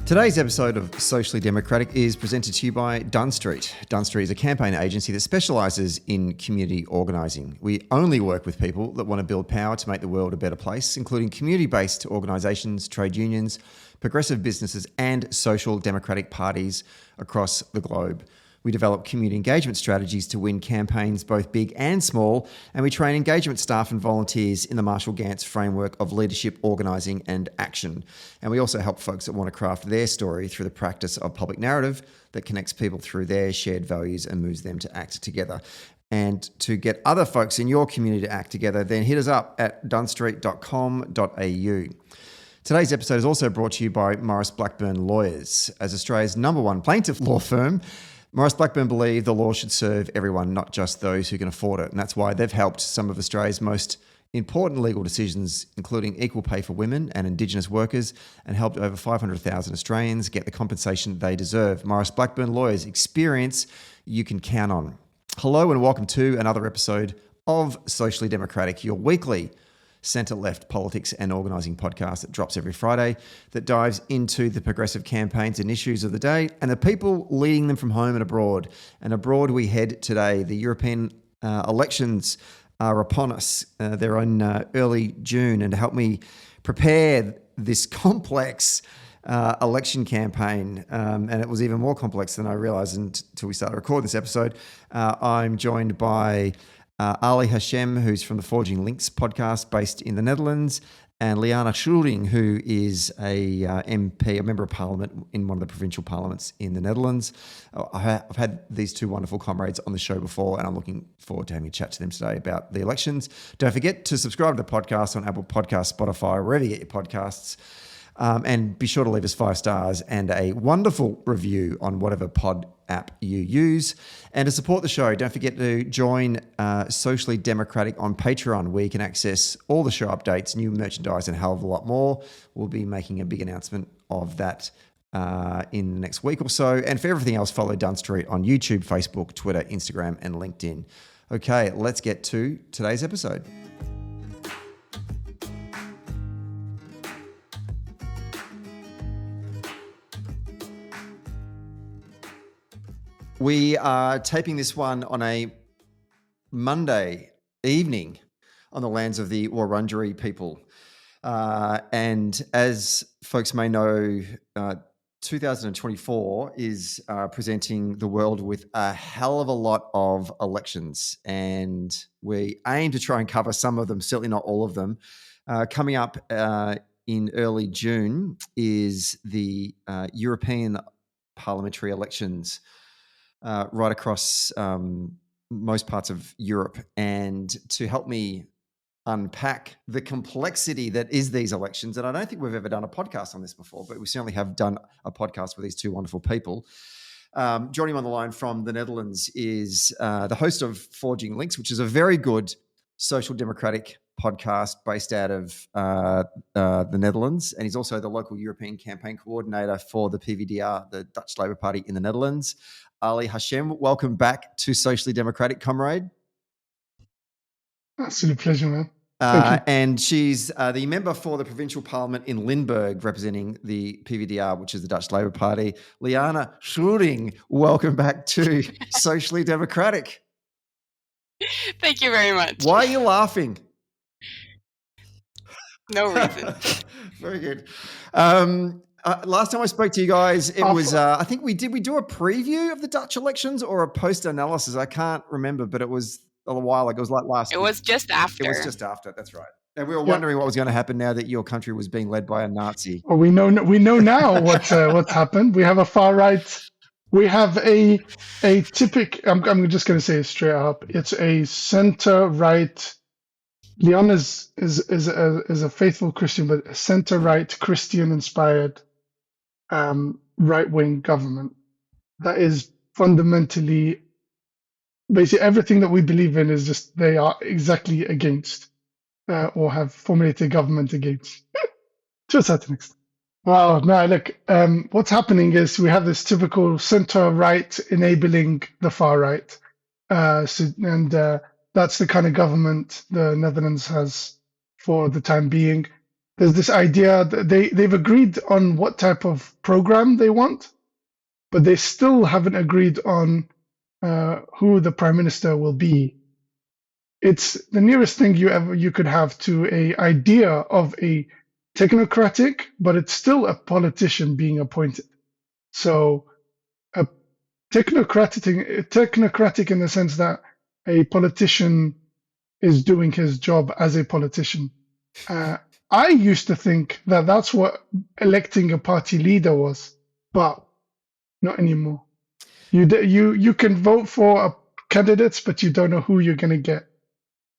Today's episode of Socially Democratic is presented to you by Dunn Street. Dunn Street is a campaign agency that specialises in community organising. We only work with people that want to build power to make the world a better place, including community-based organisations, trade unions, progressive businesses and social democratic parties across the globe. We develop community engagement strategies to win campaigns both big and small, and we train engagement staff and volunteers in the Marshall Gantz framework of leadership, organising and action. And we also help folks that want to craft their story through the practice of public narrative that connects people through their shared values and moves them to act together. And to get other folks in your community to act together, then hit us up at dunnstreet.com.au. Today's episode is also brought to you by Maurice Blackburn Lawyers. As Australia's #1 plaintiff law firm, Maurice Blackburn believe the law should serve everyone, not just those who can afford it. And that's why they've helped some of Australia's most important legal decisions, including equal pay for women and Indigenous workers, and helped over 500,000 Australians get the compensation they deserve. Maurice Blackburn Lawyers, experience you can count on. Hello and welcome to another episode of Socially Democratic, your weekly centre-left politics and organising podcast that drops every Friday, that dives into the progressive campaigns and issues of the day and the people leading them from home and abroad. And abroad we head today. The European elections are upon us. They're in early June, and to help me prepare this complex election campaign, and it was even more complex than I realised until we started recording this episode, I'm joined by Ali Hashem, who's from the Forging Links podcast based in the Netherlands, and Lianne Schuuring, who is a MP, a member of parliament in one of the provincial parliaments in the Netherlands. I've had these two wonderful comrades on the show before, and I'm looking forward to having a chat to them today about the elections. Don't forget to subscribe to the podcast on Apple Podcasts, Spotify, wherever you get your podcasts. And be sure to leave us 5 stars and a wonderful review on whatever pod app you use. And to support the show, don't forget to join Socially Democratic on Patreon, where you can access all the show updates, new merchandise, and a hell of a lot more. We'll be making a big announcement of that in the next week or so. And for everything else, follow Dunn Street on YouTube, Facebook, Twitter, Instagram, and LinkedIn. Okay, let's get to today's episode. We are taping this one on a Monday evening on the lands of the Wurundjeri people. And as folks may know, 2024 is presenting the world with a hell of a lot of elections. And we aim to try and cover some of them, certainly not all of them. Coming up in early June is the European parliamentary elections. Right across most parts of Europe. And to help me unpack the complexity that is these elections, and I don't think we've ever done a podcast on this before, but we certainly have done a podcast with these two wonderful people. Joining me on the line from the Netherlands is the host of Forging Links, which is a very good social democratic podcast based out of the Netherlands. And he's also the local European campaign coordinator for the PVDR, the Dutch Labour Party in the Netherlands. Ali Hashem, welcome back to Socially Democratic, comrade. Absolute pleasure, man. Thank you. And she's the member for the provincial parliament in Limburg, representing the PVDR, which is the Dutch Labour Party. Lianne Schuuring, welcome back to Socially Democratic. Thank you very much. Why are you laughing? No reason. Very good. Last time I spoke to you guys, it was, I think we do a preview of the Dutch elections or a post-analysis? I can't remember, but it was a while ago. It was like last week. It was just after. It was just after, that's right. And we were wondering what was going to happen now that your country was being led by a Nazi. Well, we know now what's happened. We have a far right. We have a typical. I'm just going to say it straight up. It's a center right. Lianne is a faithful Christian, but a center right Christian inspired right wing government that is fundamentally, basically everything that we believe in is just they are exactly against or have formulated government against to a certain extent. Well, no, look, what's happening is we have this typical center right enabling the far right, that's the kind of government the Netherlands has for the time being. there's this idea that they've agreed on what type of program they want, but they still haven't agreed on who the prime minister will be. It's the nearest thing you could have to a idea of a technocratic, but it's still a politician being appointed. So a technocratic in the sense that a politician is doing his job as a politician. I used to think that that's what electing a party leader was, but not anymore. You can vote for candidates, but you don't know who you're going to get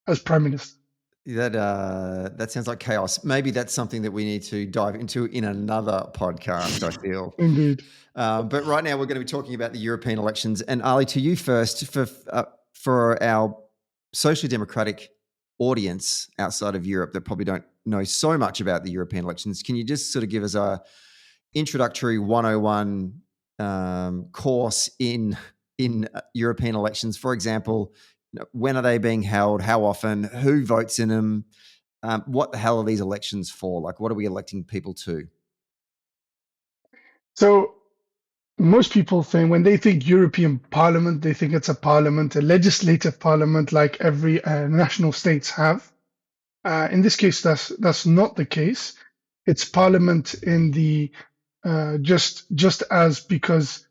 as prime minister. That sounds like chaos. Maybe that's something that we need to dive into in another podcast, I feel. Indeed. But right now we're going to be talking about the European elections. And Ali, to you first, for our socially democratic audience outside of Europe that probably don't know so much about the European elections, can you just sort of give us a introductory 101 course in European elections? For example, when are they being held? How often? Who votes in them? What the hell are these elections for? Like, what are we electing people to? So most people think, when they think European Parliament, they think it's a parliament, a legislative parliament like every national states have. In this case, that's not the case. It's parliament in the just as because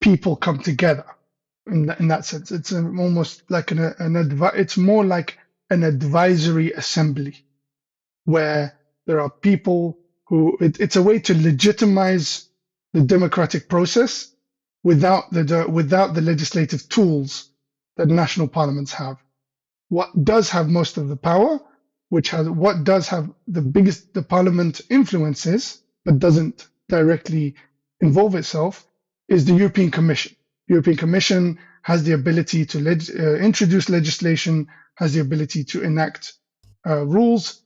people come together. In that sense, it's almost like it's more like an advisory assembly, where there are people who it's a way to legitimize the democratic process without the legislative tools that national parliaments have. What does have most of the power, what does have the parliament influences, but doesn't directly involve itself, is the European Commission. European Commission has the ability to introduce legislation, has the ability to enact rules,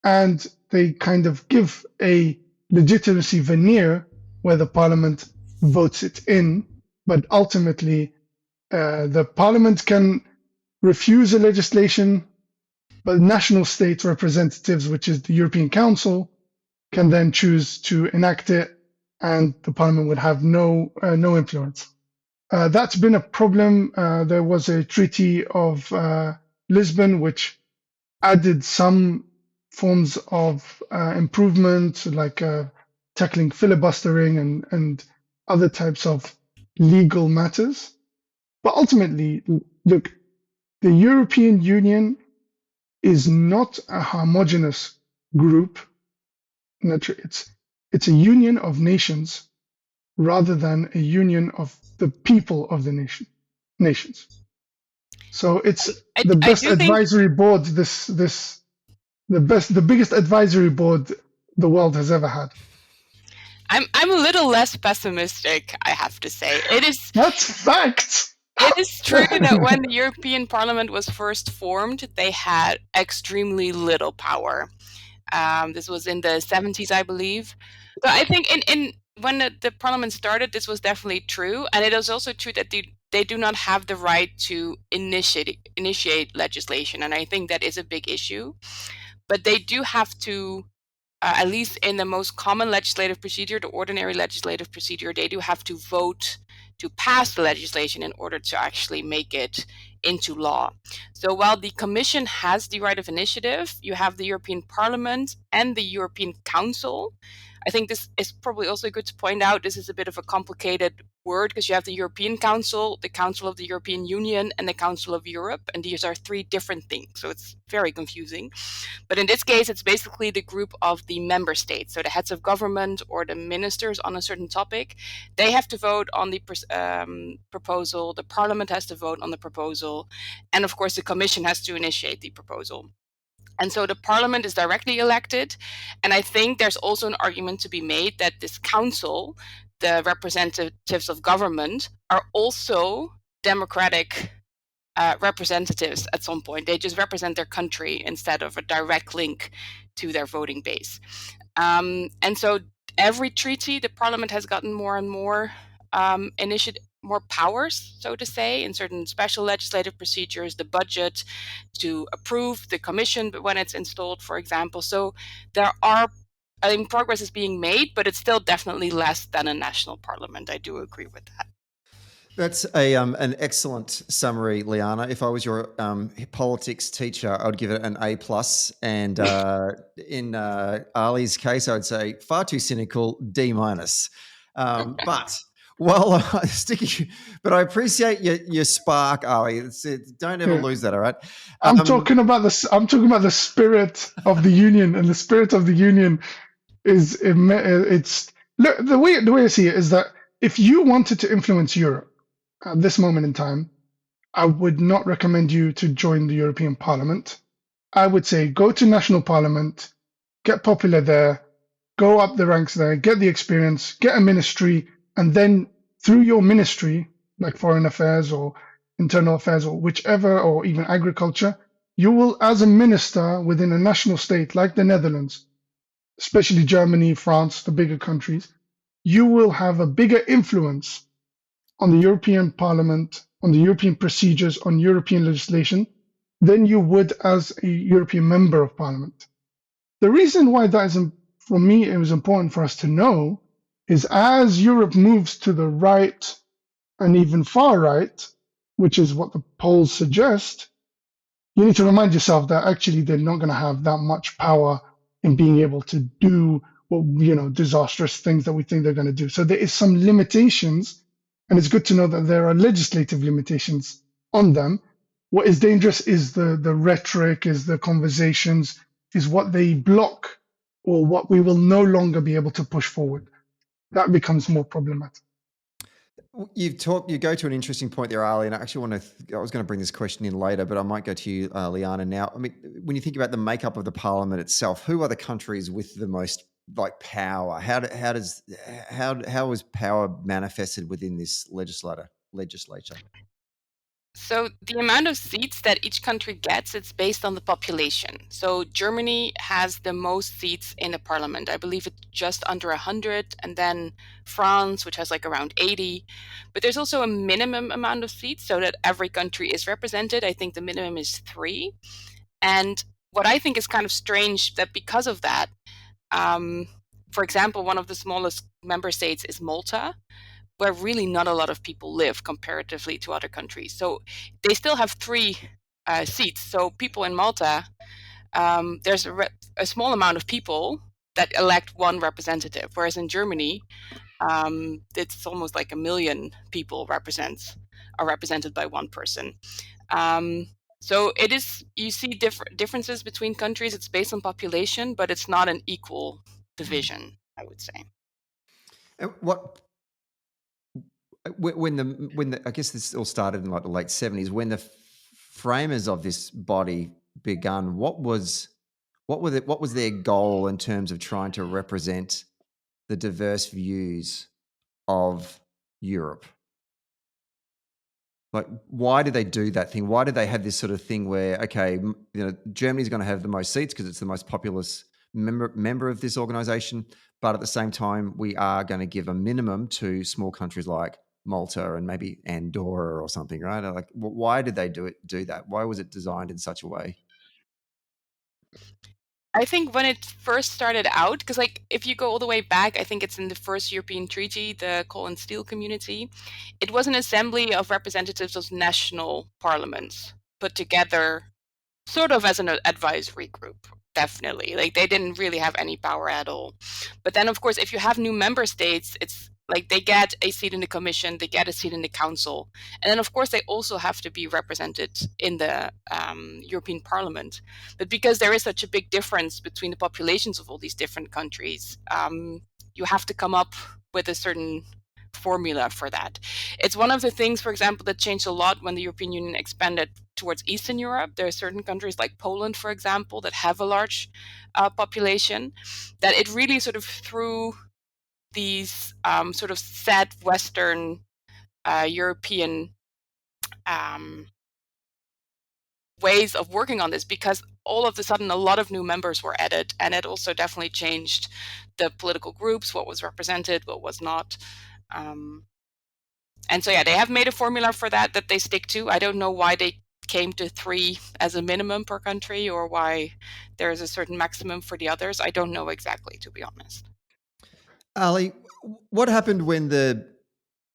and they kind of give a legitimacy veneer where the parliament votes it in, but ultimately the parliament can refuse a legislation, but national state representatives, which is the European Council, can then choose to enact it, and the parliament would have no influence. That's been a problem. There was a Treaty of Lisbon which added some forms of improvement, like tackling filibustering and other types of legal matters. But ultimately, look, the European Union is not a homogeneous group. It's a union of nations rather than a union of the people of the nations. So it's the best advisory board. The biggest advisory board the world has ever had. I'm a little less pessimistic, I have to say. That's fact. It is true that when the European Parliament was first formed, they had extremely little power. This was in the 70s, I believe. So I think when the Parliament started, this was definitely true. And it is also true that they do not have the right to initiate legislation. And I think that is a big issue. But they do have to, at least in the most common legislative procedure, the ordinary legislative procedure, they do have to vote to pass the legislation in order to actually make it into law. So while the Commission has the right of initiative, you have the European Parliament and the European Council. I think this is probably also good to point out. This is a bit of a complicated word because you have the European Council, the Council of the European Union, and the Council of Europe. And these are three different things. So it's very confusing. But in this case, it's basically the group of the member states. So the heads of government or the ministers on a certain topic, they have to vote on the proposal. The Parliament has to vote on the proposal. And of course, the Commission has to initiate the proposal. And so the Parliament is directly elected. And I think there's also an argument to be made that this council, the representatives of government, are also democratic representatives at some point. They just represent their country instead of a direct link to their voting base. And so every treaty, the Parliament has gotten more and more more powers, so to say, in certain special legislative procedures, the budget to approve the commission when it's installed, for example. So there are, I think, progress is being made, but it's still definitely less than a national parliament. I do agree with that. That's an excellent summary, Liana. If I was your politics teacher, I'd give it an A+. And in Ali's case, I'd say far too cynical, D-. But while sticking, but I appreciate your spark, Ali. Don't ever lose that. All right. I'm talking about the spirit of the union, and the spirit of the union is look, the way I see it is that if you wanted to influence Europe at this moment in time, I would not recommend you to join the European Parliament. I would say go to national parliament, get popular there, go up the ranks there, get the experience, get a ministry, and then through your ministry, like foreign affairs or internal affairs or whichever, or even agriculture, you will, as a minister within a national state like the Netherlands, especially Germany, France, the bigger countries, you will have a bigger influence on the European Parliament, on the European procedures, on European legislation, than you would as a European Member of Parliament. The reason why that is, for me, it was important for us to know, is as Europe moves to the right and even far right, which is what the polls suggest, you need to remind yourself that actually they're not going to have that much power in being able to do what, disastrous things that we think they're going to do. So there is some limitations. And it's good to know that there are legislative limitations on them. What is dangerous is the rhetoric, is the conversations, is what they block or what we will no longer be able to push forward. That becomes more problematic. You go to an interesting point there, Ali, and I actually I was going to bring this question in later, but I might go to you, Liana, now. I mean, when you think about the makeup of the parliament itself, who are the countries with the most power? How is power manifested within this legislature? So the amount of seats that each country gets, it's based on the population. So Germany has the most seats in the parliament. I believe it's just under 100, and then France, which has around 80. But there's also a minimum amount of seats so that every country is represented. I think the minimum is 3. And what I think is kind of strange that because of that, for example, one of the smallest member states is Malta, where really not a lot of people live comparatively to other countries. So they still have 3 seats. So people in Malta, there's a small amount of people that elect 1 representative, whereas in Germany, it's almost 1 million people are represented by 1 person. So it is, you see differences between countries. It's based on population, but it's not an equal division, I would say. When I guess this all started in the late 70s, when the framers of this body begun, what was their goal in terms of trying to represent the diverse views of Europe? Why did they do that thing? Why did they have this sort of thing where, okay, Germany's going to have the most seats because it's the most populous member of this organization, but at the same time, we are going to give a minimum to small countries like Malta and maybe Andorra or something, right? Why did they do that? Why was it designed in such a way? I think when it first started out, because if you go all the way back, I think it's in the first European treaty, the Coal and Steel Community, it was an assembly of representatives of national parliaments put together sort of as an advisory group. Definitely. They didn't really have any power at all. But then, of course, if you have new member states, it's they get a seat in the commission, they get a seat in the council. And then, of course, they also have to be represented in the European Parliament. But because there is such a big difference between the populations of all these different countries, you have to come up with a certain formula for that. It's one of the things, for example, that changed a lot when the European Union expanded towards Eastern Europe. There are certain countries like Poland, for example, that have a large population, that it really sort of threw these sort of set Western European ways of working on this, because all of a sudden a lot of new members were added, and it also definitely changed the political groups, what was represented, what was not. And so, yeah, they have made a formula for that they stick to. I don't know why they came to 3 as a minimum per country, or why there's a certain maximum for the others. I don't know exactly, to be honest. Ali, what happened when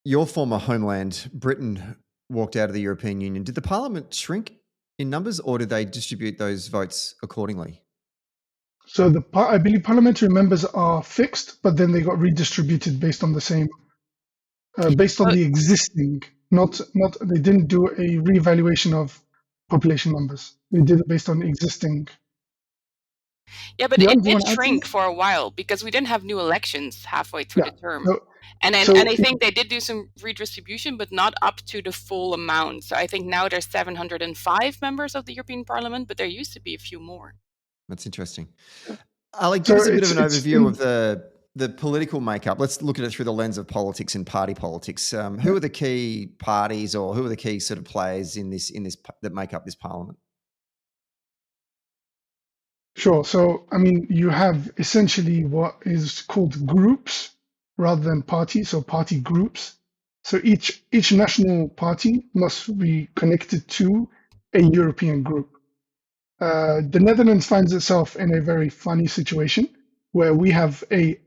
your former homeland, Britain, walked out of the European Union? Did the parliament shrink in numbers, or did they distribute those votes accordingly? So I believe parliamentary members are fixed, but then they got redistributed based on the same, based on the existing. Not they didn't do a reevaluation of population numbers. They did it based on existing. Yeah, but it did shrink for a while because we didn't have new elections halfway through the term. And I think they did do some redistribution, but not up to the full amount. So I think now there's 705 members of the European Parliament, but there used to be a few more. That's interesting. Ali, give us a bit of an overview of the political makeup. Let's look at it through the lens of politics and party politics. Who are the key parties, or who are the key sort of players in this that make up this parliament? Sure. So, I mean, you have essentially what is called groups rather than parties, so party groups. So each national party must be connected to a European group. The Netherlands finds itself in a very funny situation where we have a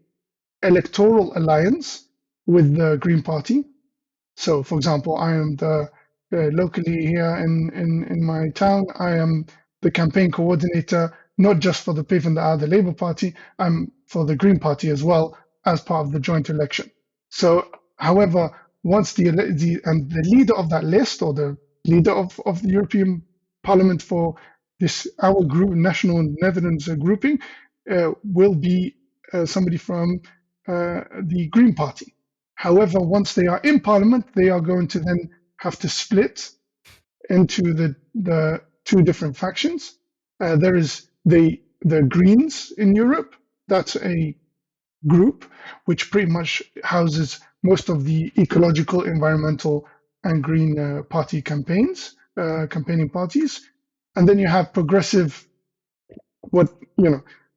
electoral alliance with the Green Party. So, for example, I am locally here in my town, I am the campaign coordinator, not just for the PvdA, the Labour Party, I'm for the Green Party as well as part of the joint election. So, however, once the leader of that list, or the leader of the European Parliament for our group, National Netherlands grouping, will be somebody from the Green Party. However, once they are in Parliament, they are going to then have to split into the 2 different factions. There is the Greens in Europe. That's a group which pretty much houses most of the ecological, environmental, and green party campaigning parties. And then you have progressive, the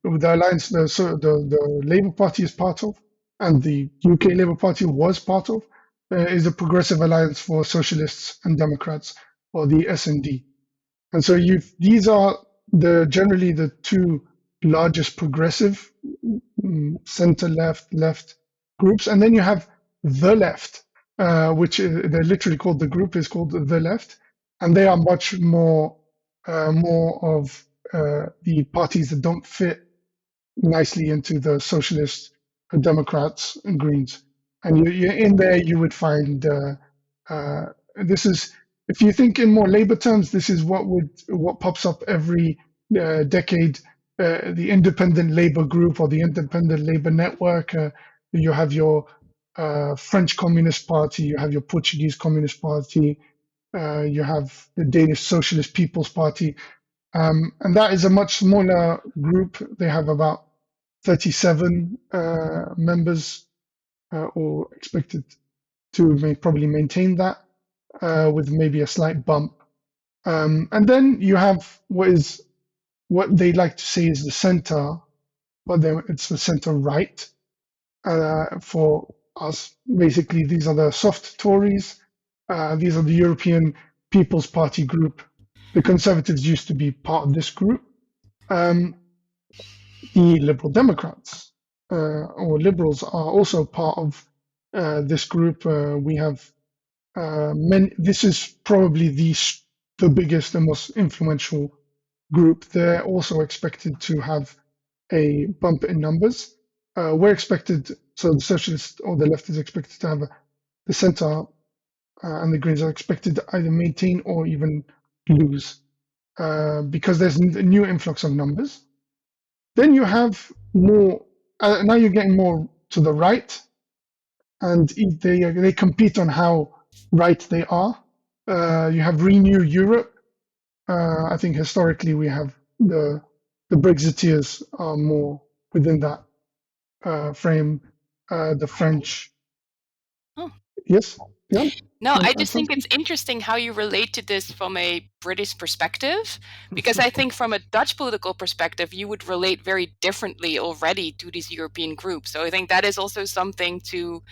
alliance the Labour Party is part of, and the UK Labour Party was part of, is the Progressive Alliance for Socialists and Democrats, or the SND. And so these are generally the 2 largest progressive center-left groups. And then you have the left, which they're literally called, the group is called the left, and they are much more of the parties that don't fit nicely into the socialists, Democrats, and Greens. And in there you would find this is, if you think in more labor terms, this is what pops up every decade. The Independent Labour Group or the Independent Labour Network. You have your French Communist Party. You have your Portuguese Communist Party. You have the Danish Socialist People's Party. And that is a much smaller group. They have about 37 members, or expected to probably maintain that, with maybe a slight bump. And then you have what they like to say is the center, but then it's the center right. For us, basically, these are the soft Tories. These are the European People's Party group. The Conservatives used to be part of this group. The Liberal Democrats, or Liberals, are also part of this group. We have this is probably the biggest and most influential group. They're also expected to have a bump in numbers. We're expected, so the Socialist or the Left is expected to have the Centre and the Greens are expected to either maintain or even lose, because there's a new influx of numbers. Then you have more, now you're getting more to the right, and they compete on how right they are. You have Renew Europe. I think historically we have the Brexiteers are more within that frame. The French. Oh. Yes. Yeah. No, I That just sounds think good. it's interesting how you relate to this from a British perspective, because I think from a Dutch political perspective, you would relate very differently already to these European groups. So I think that is also something to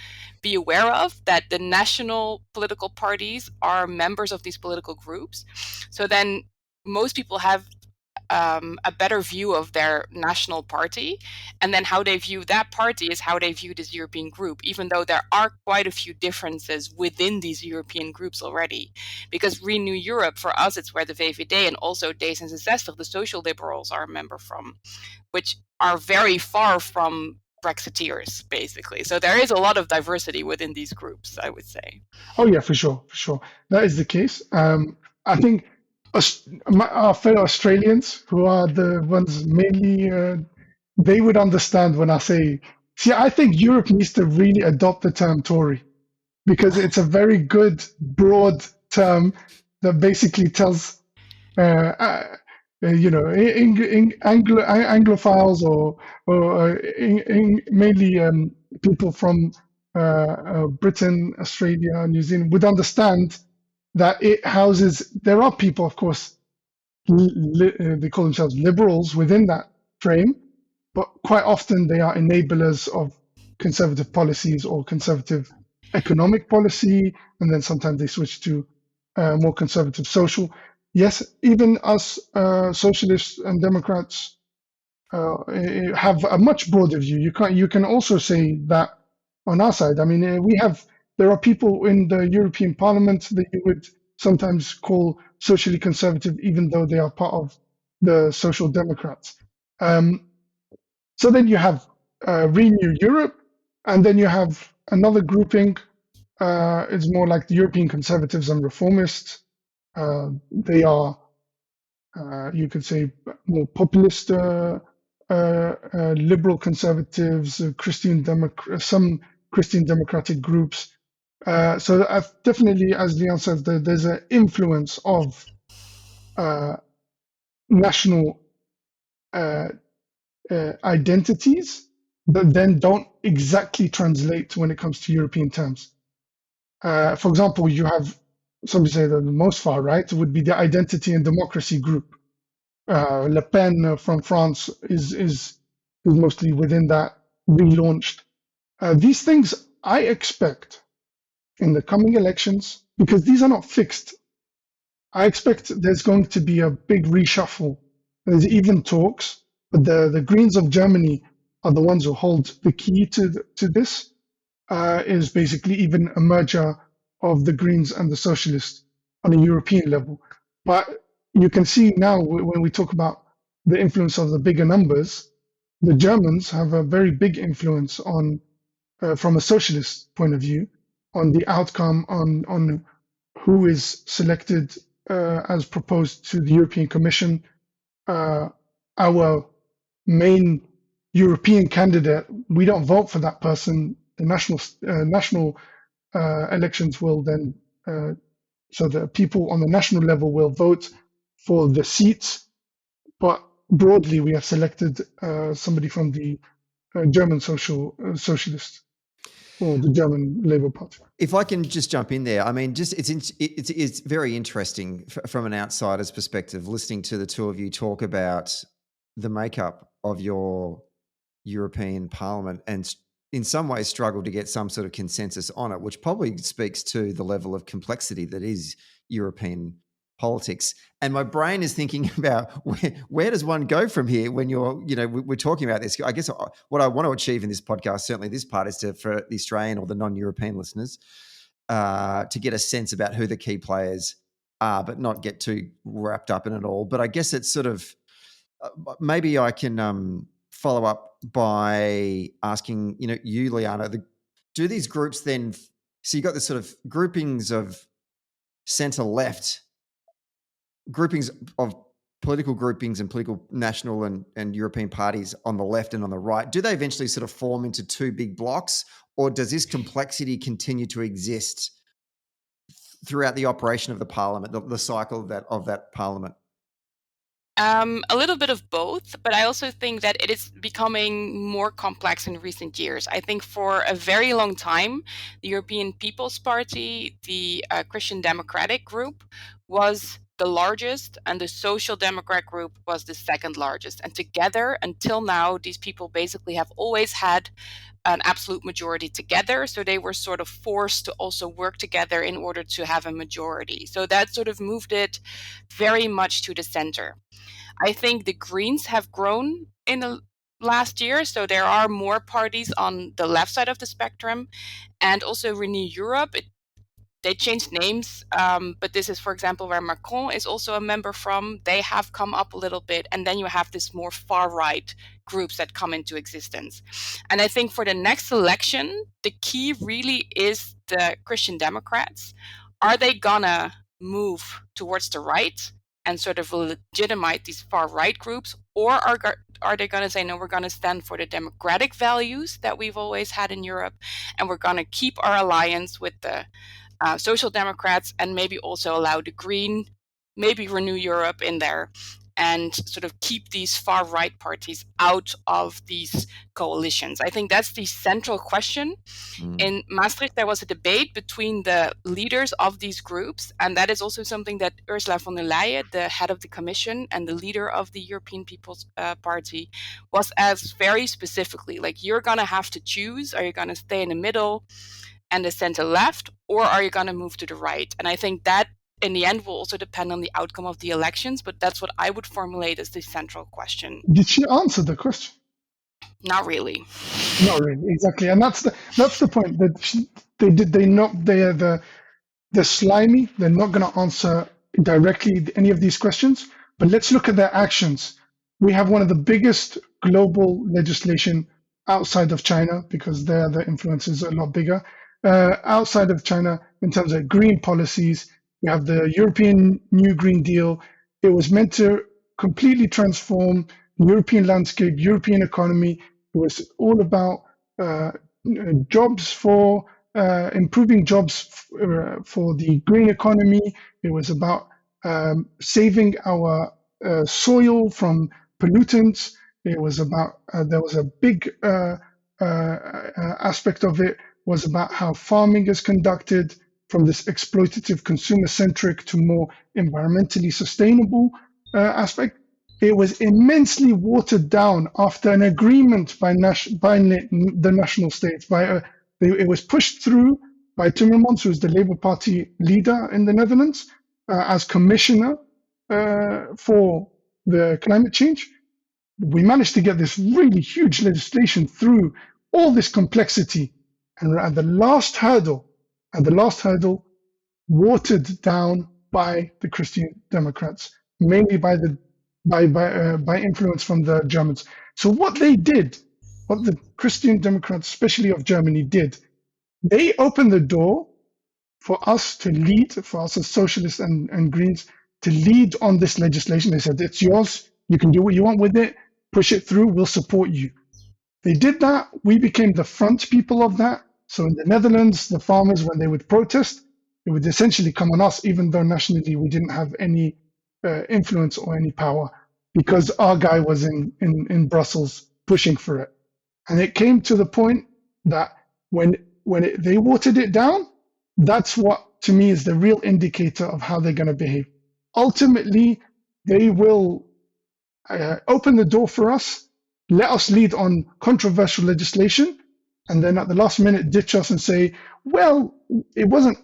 be aware of, that the national political parties are members of these political groups. So then most people have a better view of their national party, and then how they view that party is how they view this European group, even though there are quite a few differences within these European groups already. Because Renew Europe, for us, it's where the VVD and also D66, the social liberals, are a member from, which are very far from Brexiteers, basically. So there is a lot of diversity within these groups, I would say. Oh yeah, for sure, for sure. That is the case. I think our fellow Australians, who are the ones mainly, they would understand when I say. See, I think Europe needs to really adopt the term Tory because it's a very good broad term that basically tells, Anglophiles or mainly people from Britain, Australia, New Zealand would understand that it houses. There are people, of course, they call themselves liberals within that frame, but quite often they are enablers of conservative policies or conservative economic policy, and then sometimes they switch to more conservative social. Yes, even us socialists and Democrats have a much broader view. You can also say that on our side. I mean, there are people in the European Parliament that you would sometimes call socially conservative, even though they are part of the Social Democrats. So then you have Renew Europe, and then you have another grouping. It's more like the European Conservatives and Reformists. They are, you could say, more populist, liberal conservatives, some Christian democratic groups. So I've definitely, as Lianne said, there's an influence of national identities that then don't exactly translate when it comes to European terms. For example, you have somebody say that the most far right would be the Identity and Democracy group. Le Pen from France is mostly within that, relaunched. These things I expect in the coming elections, because these are not fixed. I expect there's going to be a big reshuffle. There's even talks, but the Greens of Germany are the ones who hold the key to this. Is basically even a merger of the Greens and the Socialists on a European level. But you can see now when we talk about the influence of the bigger numbers, the Germans have a very big influence on, from a socialist point of view, on the outcome, on who is selected as proposed to the European Commission. Our main European candidate, we don't vote for that person. The national elections will then, so the people on the national level will vote for the seats, but broadly we have selected somebody from the German socialist or the German Labour Party. If I can just jump in there, I mean, just it's very interesting from an outsider's perspective, listening to the two of you talk about the makeup of your European Parliament and in some ways struggle to get some sort of consensus on it, which probably speaks to the level of complexity that is European politics. And my brain is thinking about where does one go from here when we're talking about this. I guess what I want to achieve in this podcast, certainly this part, is for the Australian or the non-European listeners to get a sense about who the key players are, but not get too wrapped up in it all. But I guess it's sort of, maybe I can follow up by asking, you, Lianne, do these groups then, so you've got this sort of groupings of centre-left, groupings of political groupings and political national and European parties on the left and on the right, do they eventually sort of form into two big blocks, or does this complexity continue to exist throughout the operation of the parliament, the cycle of that parliament? A little bit of both, but I also think that it is becoming more complex in recent years. I think for a very long time, the European People's Party, the Christian Democratic group, was the largest, and the Social Democrat group was the second largest. And together, until now, these people basically have always had an absolute majority together. So they were sort of forced to also work together in order to have a majority. So that sort of moved it very much to the center. I think the Greens have grown in the last year, so there are more parties on the left side of the spectrum, and also Renew Europe. They changed names, but this is, for example, where Macron is also a member from. They have come up a little bit, and then you have this more far-right groups that come into existence. And I think for the next election, the key really is the Christian Democrats. Are they gonna move towards the right and sort of legitimize these far-right groups, or are they going to say, no, we're going to stand for the democratic values that we've always had in Europe, and we're going to keep our alliance with the Social Democrats, and maybe also allow the Green, maybe Renew Europe in there, and sort of keep these far-right parties out of these coalitions? I think that's the central question. In Maastricht, there was a debate between the leaders of these groups, and that is also something that Ursula von der Leyen, the head of the Commission and the leader of the European People's Party, was asked very specifically, like, you're going to have to choose. Are you going to stay in the middle and the center left, or are you going to move to the right? And I think that in the end will also depend on the outcome of the elections, but that's what I would formulate as the central question. Did she answer the question? Not really. Not really, exactly, and that's the point. That they're slimy. They're not going to answer directly any of these questions. But let's look at their actions. We have one of the biggest global legislation outside of China, because there the influence is a lot bigger. Outside of China, in terms of green policies, we have the European New Green Deal. It was meant to completely transform the European landscape, European economy. It was all about jobs for improving jobs for the green economy. It was about saving our soil from pollutants. It was about there was a big aspect of it was about how farming is conducted, from this exploitative, consumer-centric to more environmentally sustainable aspect. It was immensely watered down after an agreement by the national states. It was pushed through by Timmermans, who is the Labour Party leader in the Netherlands, as commissioner for the climate change. We managed to get this really huge legislation through all this complexity, and at the last hurdle, watered down by the Christian Democrats, mainly by influence from the Germans. So what the Christian Democrats, especially of Germany, did, they opened the door for us to lead, for us as socialists and Greens to lead on this legislation. They said, it's yours, you can do what you want with it, push it through, we'll support you. They did that, we became the front people of that. So in the Netherlands, the farmers, when they would protest, it would essentially come on us, even though nationally we didn't have any influence or any power, because our guy was in Brussels pushing for it. And it came to the point that when they watered it down, that's what, to me, is the real indicator of how they're going to behave. Ultimately, they will open the door for us, let us lead on controversial legislation, and then at the last minute ditch us and say, well, it wasn't,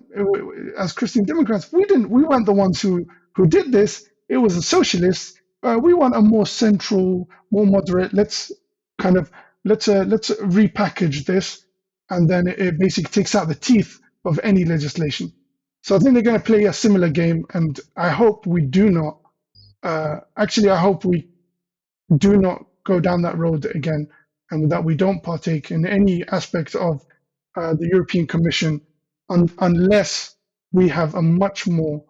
as Christian Democrats, we weren't the ones who did this. It was the socialists. We want a more central, more moderate. Let's repackage this, and then it basically takes out the teeth of any legislation. So I think they're going to play a similar game, and I hope we do not. I hope we do not go down that road again, and that we don't partake in any aspect of the European Commission unless we have a much more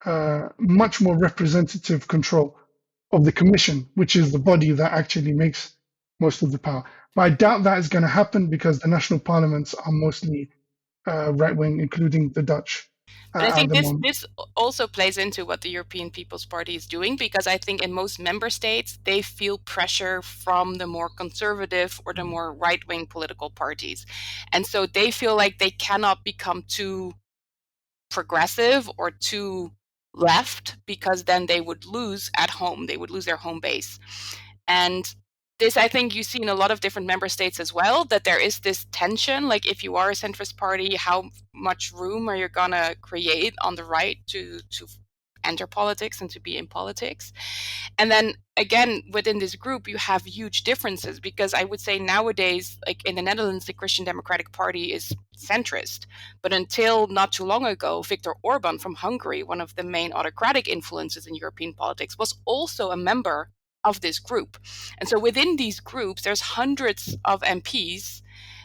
representative control of the Commission, which is the body that actually makes most of the power. But I doubt that is going to happen, because the national parliaments are mostly right-wing, including the Dutch. But I at think the this moment. this also plays into what the European People's Party is doing, because I think in most member states they feel pressure from the more conservative or the more right-wing political parties, and so they feel like they cannot become too progressive or too left, because then they would lose at home. They would lose their home base. And this, I think you see in a lot of different member states as well, that there is this tension. Like, if you are a centrist party, how much room are you gonna create on the right to enter politics and to be in politics? And then again, within this group, you have huge differences, because I would say nowadays, like in the Netherlands, the Christian Democratic Party is centrist. But until not too long ago, Viktor Orban from Hungary, one of the main autocratic influences in European politics, was also a member of this group. And so within these groups, there's hundreds of MPs.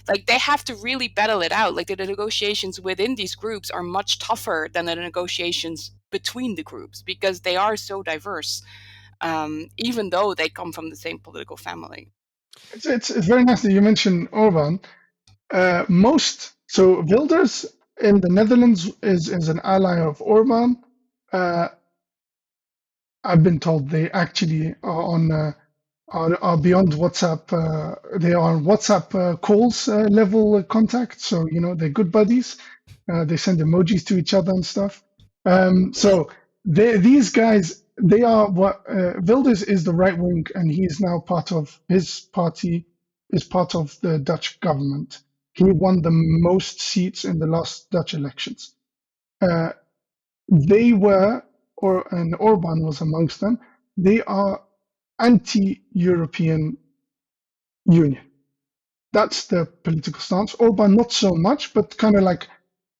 Like, they have to really battle it out. Like, the negotiations within these groups are much tougher than the negotiations between the groups, because they are so diverse, even though they come from the same political family. It's very nice that you mentioned Orban. So Wilders in the Netherlands is an ally of Orban. I've been told they actually are beyond WhatsApp. They are on WhatsApp calls level contact. So they're good buddies. They send emojis to each other and stuff. So these guys, they are what Wilders is the right wing, and he is now part of his party is part of the Dutch government. He won the most seats in the last Dutch elections. They were, and Orban was amongst them. They are anti-European Union. That's the political stance. Orban not so much, but kind of like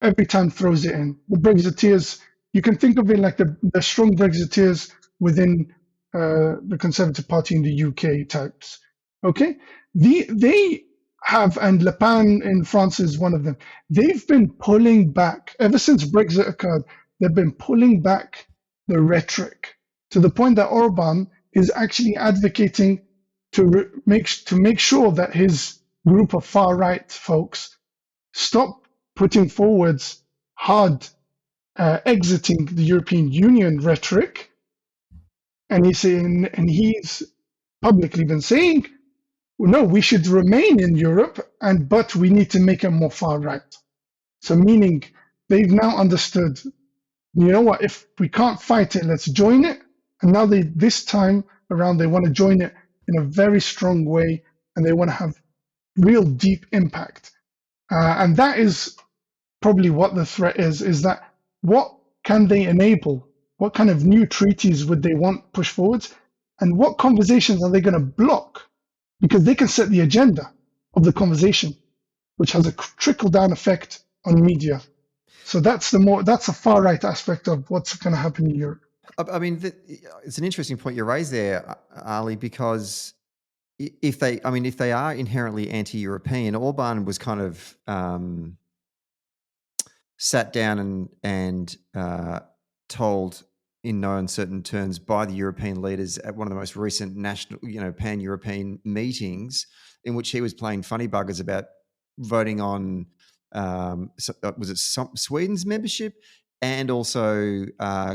every time throws it in. The Brexiteers, you can think of it like the strong Brexiteers within the Conservative Party in the UK types. Okay, they have, and Le Pen in France is one of them. They've been pulling back ever since Brexit occurred. They've been pulling back the rhetoric to the point that Orban is actually advocating to make sure that his group of far right folks stop putting forwards hard exiting the European Union rhetoric, and he's publicly been saying, no, we should remain in Europe, but we need to make it more far right. So meaning they've now understood, you know what, if we can't fight it, let's join it. And now this time around, they want to join it in a very strong way, and they want to have real deep impact. And that is probably what the threat is that what can they enable? What kind of new treaties would they want push forwards? And what conversations are they going to block? Because they can set the agenda of the conversation, which has a trickle-down effect on media. So that's a far right aspect of what's going to happen in Europe. I mean, it's an interesting point you raised there, Ali, because if they are inherently anti-European, Orban was kind of sat down and told in no uncertain terms by the European leaders at one of the most recent national, pan-European meetings, in which he was playing funny buggers about voting on, was it Sweden's membership, and also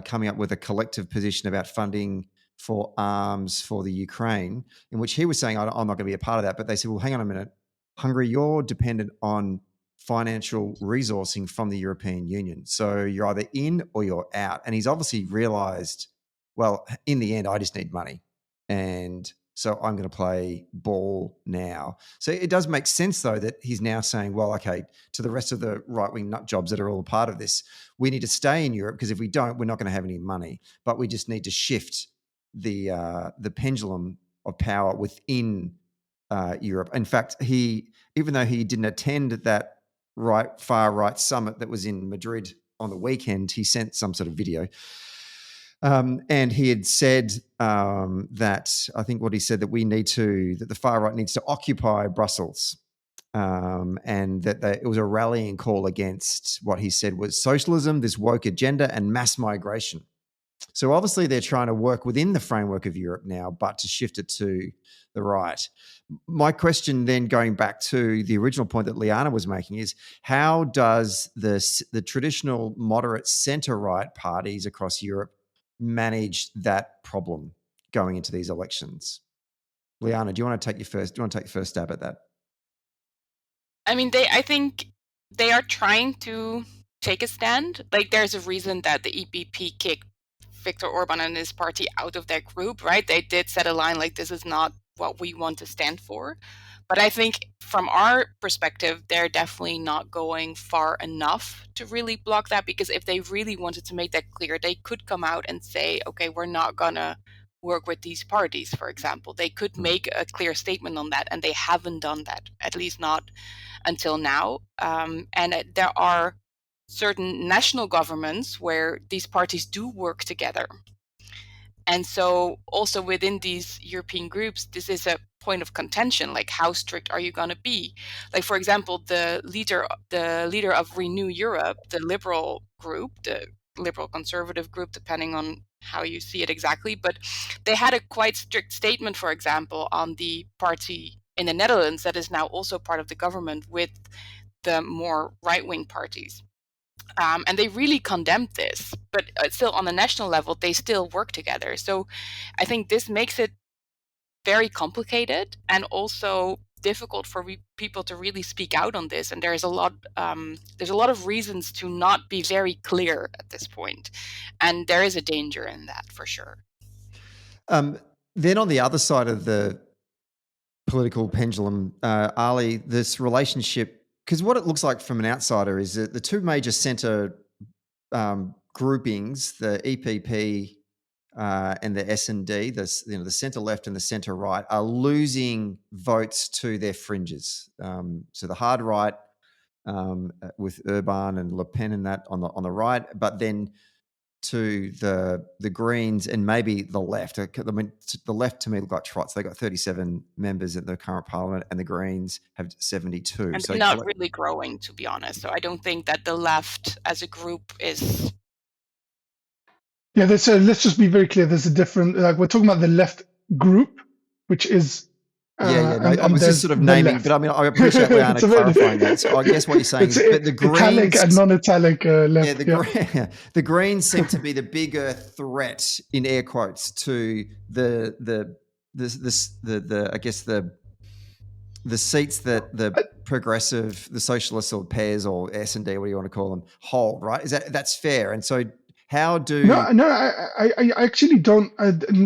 coming up with a collective position about funding for arms for the Ukraine, in which he was saying, I'm not going to be a part of that. But they said, well, hang on a minute, Hungary, you're dependent on financial resourcing from the European Union. So you're either in or you're out. And he's obviously realized, well, in the end, I just need money. And so I'm going to play ball now. So it does make sense, though, that he's now saying, well, okay, to the rest of the right-wing nut jobs that are all a part of this, we need to stay in Europe, because if we don't, we're not going to have any money. But we just need to shift the pendulum of power within Europe. In fact, even though he didn't attend that far right summit that was in Madrid on the weekend, he sent some sort of video. And he had said that, I think what he said, that the far right needs to occupy Brussels, and that it was a rallying call against what he said was socialism, this woke agenda, and mass migration. So obviously they're trying to work within the framework of Europe now, but to shift it to the right. My question then, going back to the original point that Lianne was making, is how does the traditional moderate centre-right parties across Europe manage that problem going into these elections? Lianne, do you want to take your first stab at that? I mean, I think they are trying to take a stand. Like, there's a reason that the EPP kicked Viktor Orban and his party out of their group, right? They did set a line like, this is not what we want to stand for. But I think from our perspective, they're definitely not going far enough to really block that, because if they really wanted to make that clear, they could come out and say, okay, we're not going to work with these parties, for example. They could make a clear statement on that, and they haven't done that, at least not until now. And there are certain national governments where these parties do work together. And so also within these European groups, this is a point of contention. Like, how strict are you going to be? Like, for example, the leader of Renew Europe, the liberal group, the liberal conservative group, depending on how you see it exactly, but they had a quite strict statement, for example, on the party in the Netherlands that is now also part of the government with the more right-wing parties. And they really condemned this, but still on the national level, they still work together. So I think this makes it very complicated and also difficult for people to really speak out on this. And there's a lot of reasons to not be very clear at this point. And there is a danger in that, for sure. Then on the other side of the political pendulum, Ali, this relationship, because what it looks like from an outsider is that the two major centre groupings, the EPP and the S&D, the centre left and the centre right, are losing votes to their fringes. So the hard right with Urban and Le Pen and that on the right, but then to the Greens and maybe the left. I mean, the left to me look like trots. They got 37 members in the current parliament, and the Greens have 72. And they're not really growing, to be honest. So I don't think that the left as a group is. Yeah, let's just be very clear. There's a different. Like, we're talking about the left group, which is. I was just sort of naming, but I mean, I appreciate Lianne clarifying that. So I guess what you're saying is, but the Greens, italic and non-italic left. Yeah, the Greens seem to be the bigger threat, in air quotes, to the I guess the seats that the progressive, the socialists or PES or S&D, what do you want to call them, hold, right? That's fair? And so how do I actually don't.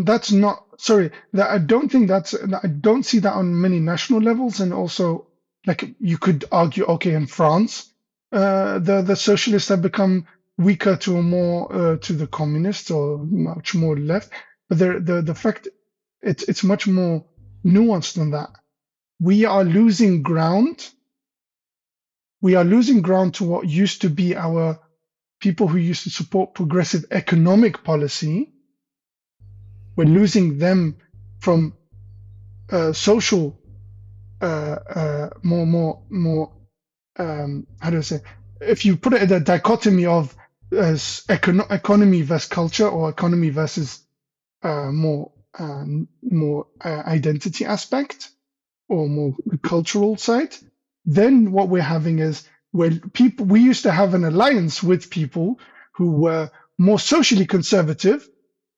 That's not. Sorry, that I don't think that's. I don't see that on many national levels, and also, like, you could argue, okay, in France, the socialists have become weaker to a more to the communists or much more left. But the fact it's much more nuanced than that. We are losing ground. We are losing ground to what used to be our people who used to support progressive economic policy. We're losing them from social, more. How do I say? If you put it in a dichotomy of economy versus culture, or economy versus more identity aspect, or more cultural side, then what we're having is where we used to have an alliance with people who were more socially conservative,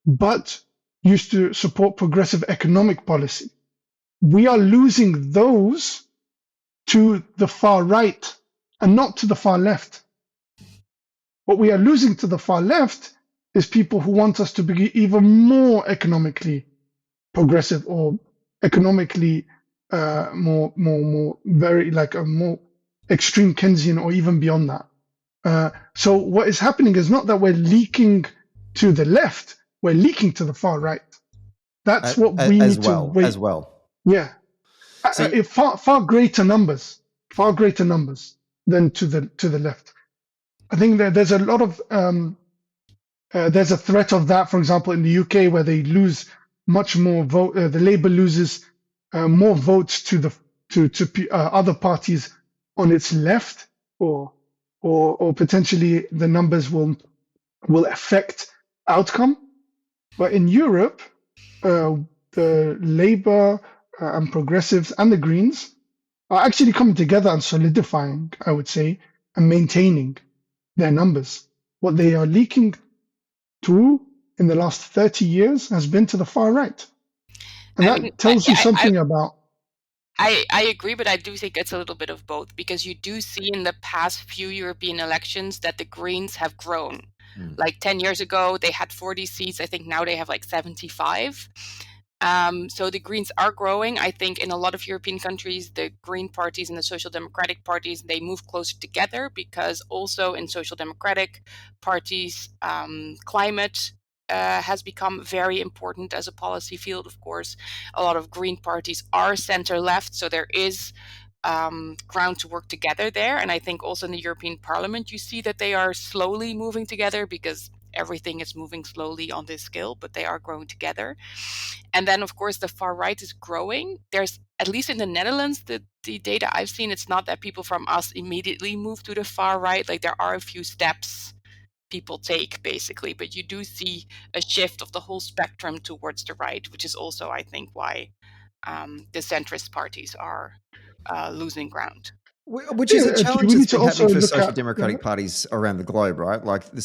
but used to support progressive economic policy. We are losing those to the far right and not to the far left. What we are losing to the far left is people who want us to be even more economically progressive, or economically more very, like, a more extreme Keynesian, or even beyond that. So what is happening is not that we're leaking to the left, we're leaking to the far right. That's what we need to wait. As well. Yeah. So, far greater numbers than to the left. I think that there's a lot of there's a threat of that, for example, in the UK, where they lose much more vote. The Labour loses more votes to other parties on its left, or potentially the numbers will affect outcome. But in Europe, the Labour and Progressives and the Greens are actually coming together and solidifying, I would say, and maintaining their numbers. What they are leaking to in the last 30 years has been to the far right. And I mean, that tells you something about. I agree, but I do think it's a little bit of both, because you do see in the past few European elections that the Greens have grown. Like 10 years ago, they had 40 seats. I think now they have like 75. So the Greens are growing. I think in a lot of European countries, the Green parties and the Social Democratic parties, they move closer together, because also in Social Democratic parties, climate has become very important as a policy field. Of course, a lot of Green parties are center left, so there is ground to work together there. And I think also in the European Parliament, you see that they are slowly moving together, because everything is moving slowly on this scale, but they are growing together. And then, of course, the far right is growing. There's, at least in the Netherlands, the data I've seen, it's not that people from us immediately move to the far right. Like, there are a few steps people take, basically, but you do see a shift of the whole spectrum towards the right, which is also, I think, why the centrist parties are losing ground. Which is a challenge we that's need to been happening also for look social at, democratic parties around the globe, right? Like the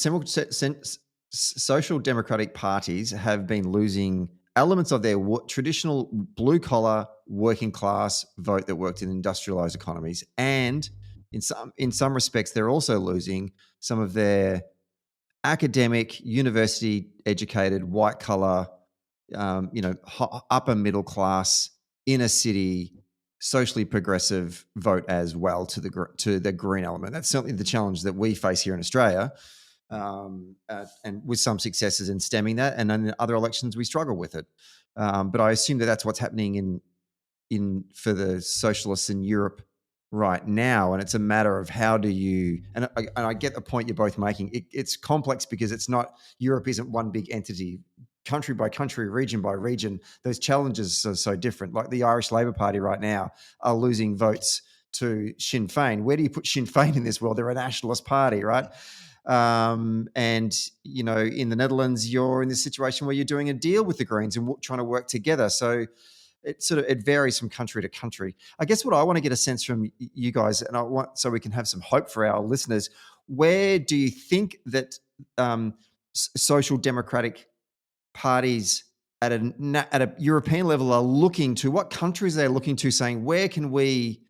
social democratic parties have been losing elements of their traditional blue collar working class vote that worked in industrialized economies, and in some respects, they're also losing some of their academic, university educated, white collar, upper middle class, inner city, socially progressive vote as well to the green element. That's certainly the challenge that we face here in Australia, and with some successes in stemming that. And then in other elections, we struggle with it. But I assume that that's what's happening for the socialists in Europe right now, and it's a matter of how do you, and I get the point you're both making. It's complex because it's not, Europe isn't one big entity. Country by country, region by region, those challenges are so different. Like the Irish Labor Party right now are losing votes to Sinn Féin. Where do you put Sinn Féin in this world? They're a nationalist party, right? And in the Netherlands, you're in this situation where you're doing a deal with the Greens and trying to work together. So it varies from country to country. I guess what I want to get a sense from you guys, and I want, so we can have some hope for our listeners, where do you think that social democratic parties at a European level are looking to? What countries they're looking to, saying, where can we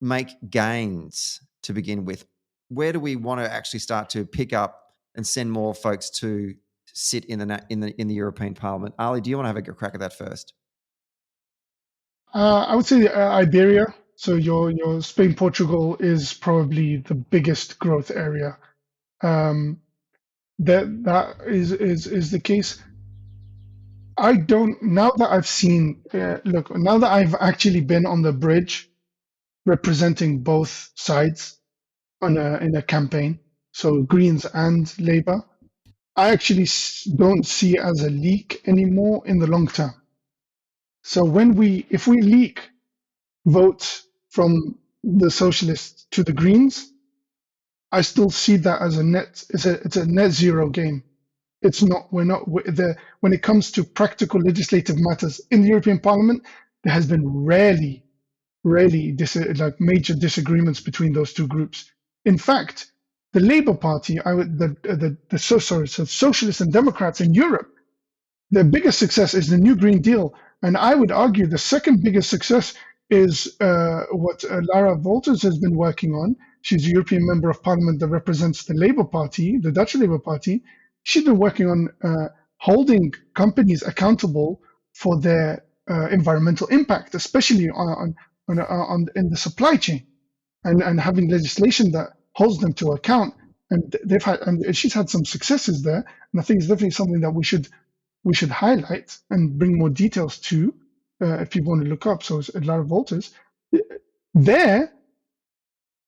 make gains to begin with? Where do we want to actually start to pick up and send more folks to sit in the European Parliament? Ali, do you want to have a crack at that first? I would say Iberia. So your Spain, Portugal is probably the biggest growth area. That is the case. I don't, now that I've seen, now that I've actually been on the bridge representing both sides in a campaign, so Greens and Labour, I actually don't see it as a leak anymore in the long term. So if we leak votes from the socialists to the Greens, I still see that as it's a net zero game. It's not, when it comes to practical legislative matters in the European Parliament, there has been rarely major disagreements between those two groups. In fact, the Labour Party, Socialists and Democrats in Europe, their biggest success is the New Green Deal. And I would argue the second biggest success is what Lara Wolters has been working on. She's a European Member of Parliament that represents the Labour Party, the Dutch Labour Party. She's been working on holding companies accountable for their environmental impact, especially in the supply chain, and having legislation that holds them to account. And she's had some successes there. And I think it's definitely something that we should highlight and bring more details to, if people want to look up. So it's Lara Wolters. There,